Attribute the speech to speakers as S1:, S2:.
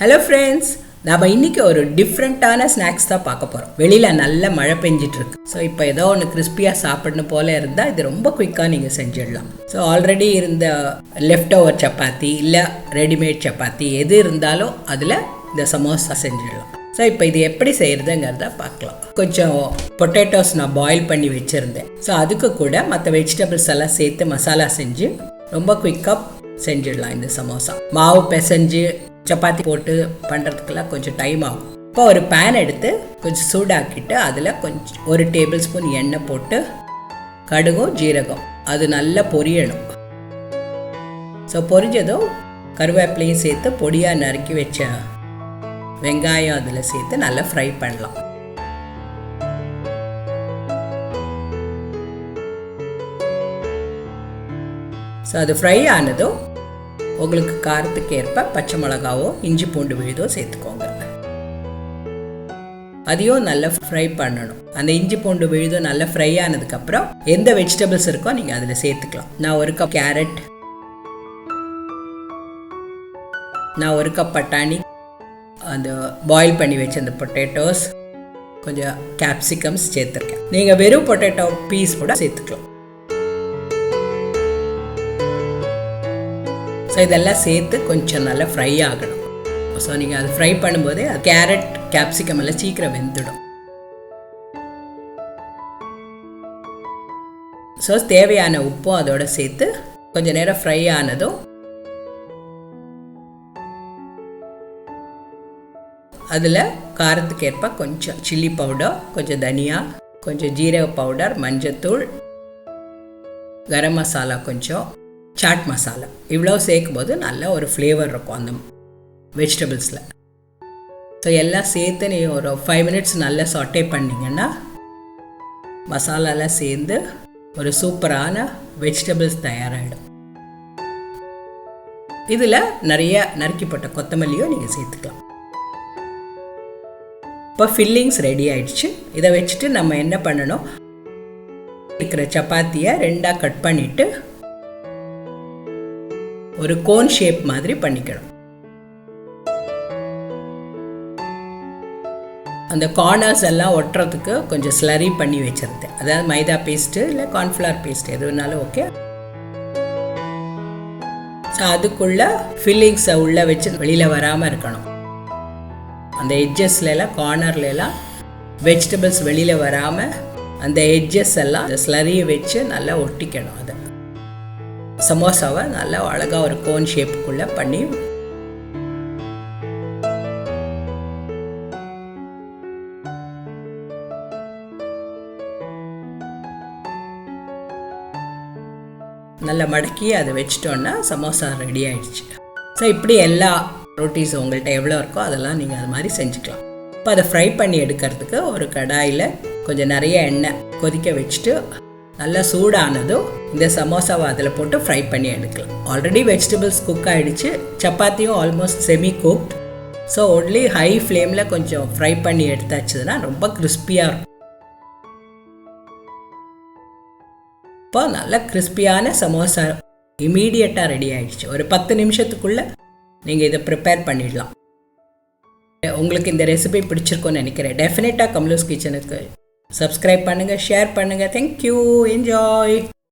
S1: Hello friends, நம்ம இன்றைக்கி ஒரு டிஃப்ரெண்ட்டான ஸ்நாக்ஸ் தான் பார்க்க போகிறோம். வெளியில் நல்ல மழை பெஞ்சிட்டு இருக்கு. ஸோ இப்போ ஏதோ ஒன்று கிறிஸ்பியாக சாப்பிடணும் போல இருந்தால் இது ரொம்ப குயிக்காக நீங்கள் செஞ்சிடலாம். ஸோ ஆல்ரெடி இருந்த லெஃப்ட் ஓவர் சப்பாத்தி இல்லை ரெடிமேட் சப்பாத்தி எது இருந்தாலும் அதில் இந்த சமோசா செஞ்சிடலாம். ஸோ இப்போ இது எப்படி செய்கிறதுங்கிறத பார்க்கலாம். கொஞ்சம் பொட்டேட்டோஸ் நான் பாயில் பண்ணி வச்சுருந்தேன். ஸோ அதுக்கு கூட மற்ற வெஜிடபிள்ஸ் எல்லாம் சேர்த்து மசாலா செஞ்சு ரொம்ப குயிக்காக செஞ்சிடலாம். இந்த சமோசா மாவு பிசைஞ்சு சப்பாத்தி போட்டு பண்ணுறதுக்கெல்லாம் கொஞ்சம் டைம் ஆகும். இப்போ ஒரு பேன் எடுத்து கொஞ்சம் சூடாக்கிட்டு அதில் கொஞ்சம் 1 டேபிள் ஸ்பூன் எண்ணெய் போட்டு கடுகும் ஜீரகம் அது நல்லா பொரியணும். ஸோ பொரிஞ்சதும் கருவேப்பிலையும் சேர்த்து பொடியாக நறுக்கி வச்ச வெங்காயம் அதில் சேர்த்து நல்லா ஃப்ரை பண்ணலாம். ஸோ அது ஃப்ரை ஆனதும் உங்களுக்கு காரத்துக்கு ஏற்ப பச்சை மிளகாவோ இஞ்சி பூண்டு விழுதோ சேர்த்துக்கோங்க. அதையும் நல்லா ஃப்ரை பண்ணணும். அந்த இஞ்சி பூண்டு விழுதோ நல்லா ஃப்ரை ஆனதுக்கப்புறம் எந்த வெஜிடபிள்ஸ் இருக்கோ நீங்கள் அதில் சேர்த்துக்கலாம். நான் 1 கப் கேரட், நான் 1 கப் பட்டாணி, அந்த பாயில் பண்ணி வச்ச அந்த பொட்டேட்டோஸ், கொஞ்சம் கேப்சிகம்ஸ் சேர்த்துருக்கேன். நீங்கள் வெறும் பொட்டேட்டோ பீஸ் கூட சேர்த்துக்கலாம். ஸோ இதெல்லாம் சேர்த்து கொஞ்சம் நல்லா ஃப்ரை ஆகணும். ஸோ நீங்கள் அது ஃப்ரை பண்ணும்போதே கேரட் கேப்சிகம் எல்லாம் சீக்கிரம் வெந்துடும். ஸோ தேவையான உப்பும் அதோட சேர்த்து கொஞ்சம் நேரம் ஃப்ரை ஆனதும் அதில் காரத்துக்கு ஏற்ப கொஞ்சம் சில்லி பவுடர், கொஞ்சம் தனியா, கொஞ்சம் ஜீரக பவுடர், மஞ்சத்தூள், கரம் மசாலா, கொஞ்சம் சாட் மசாலா, இவ்வளோ சேர்க்கும் போது நல்ல ஒரு ஃப்ளேவர் இருக்கும் அந்த வெஜிடபிள்ஸில். ஸோ எல்லாம் சேர்த்து நீ ஒரு 5 மினிட்ஸ் நல்லா சாட்டே பண்ணிங்கன்னா மசாலாலாம் சேர்ந்து ஒரு சூப்பரான வெஜிடபிள்ஸ் தயாராகிடும். இதில் நிறைய நறுக்கி போட்ட கொத்தமல்லியும் நீங்கள் சேர்த்துக்கலாம். இப்போ ஃபில்லிங்ஸ் ரெடி ஆயிடுச்சு. இதை வச்சுட்டு நம்ம என்ன பண்ணணும், இருக்கிற சப்பாத்தியை 2ஆக கட் பண்ணிவிட்டு ஒரு கோன் ஷேப் மாதிரி பண்ணிக்கணும். அந்த கார்னர்ஸ் எல்லாம் ஒட்டுறதுக்கு கொஞ்சம் ஸ்லரி பண்ணி வச்சிருந்தேன். அதாவது மைதா பேஸ்ட்டு இல்லை கார்ன்ஃப்ளவர் பேஸ்ட் எது வேணாலும் ஓகே. ஸோ அதுக்குள்ள ஃபில்லிங்ஸை உள்ளே வச்சு வெளியில் வராமல் இருக்கணும். அந்த எட்ஜஸ்லாம் கார்னர்லாம் வெஜிடபிள்ஸ் வெளியில் வராமல் அந்த எட்ஜஸ் எல்லாம் அந்த ஸ்லரியை வச்சு நல்லா ஒட்டிக்கணும். அதை சமோசாவை நல்லா அழகாக ஒரு கோன் ஷேப்புக்குள்ளே பண்ணி நல்லா மடக்கி அதை வச்சிட்டோன்னா சமோசா ரெடி ஆகிடுச்சு. ஸோ இப்படி எல்லா ரொட்டீஸ் உங்கள்கிட்ட எவ்வளோ இருக்கோ அதெல்லாம் நீங்கள் அது மாதிரி செஞ்சுக்கலாம். இப்போ அதை ஃப்ரை பண்ணி எடுக்கிறதுக்கு ஒரு கடாயில் கொஞ்சம் நிறைய எண்ணெய் கொதிக்க வச்சுட்டு நல்லா சூடானதும் இந்த சமோசாவை அதில் போட்டு ஃப்ரை பண்ணி எடுக்கலாம். ஆல்ரெடி வெஜிடபிள்ஸ் குக் ஆகிடுச்சு, சப்பாத்தியும் almost semi cooked. So only high ஃப்ளேமில் கொஞ்சம் ஃப்ரை பண்ணி எடுத்தாச்சுன்னா ரொம்ப கிறிஸ்பியாக இருக்கும். இப்போ நல்லா கிறிஸ்பியான சமோசா இமீடியட்டாக ரெடி ஆகிடுச்சு. ஒரு 10 நிமிஷத்துக்குள்ளே நீங்கள் இதை ப்ரிப்பேர் பண்ணிடலாம். உங்களுக்கு இந்த ரெசிபி பிடிச்சிருக்கோன்னு நினைக்கிறேன். டெஃபினட்டாக கமலூஸ் கிச்சனுக்கு சப்ஸ்கிரைப் பண்ணுங்கள், ஷேர் பண்ணுங்கள். Thank you, enjoy.